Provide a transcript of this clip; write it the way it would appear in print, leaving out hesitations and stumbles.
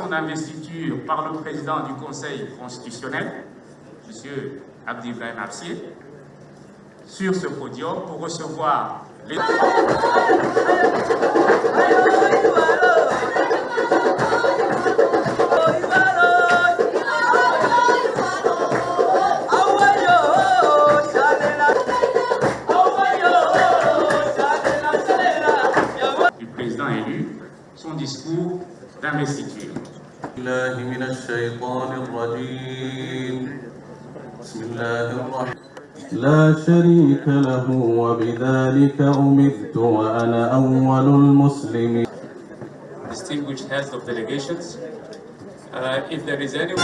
D'investiture par le président du Conseil constitutionnel, M. Abdi-Ibrahim Absier, sur ce podium pour recevoir les... du président élu, son discours d'investiture. الله من الشيطان الرجيم بسم الله الرحمن لا شريك له وبذلك أمرت وأنا أول المسلمين. Distinguished heads of delegations, if there is anyone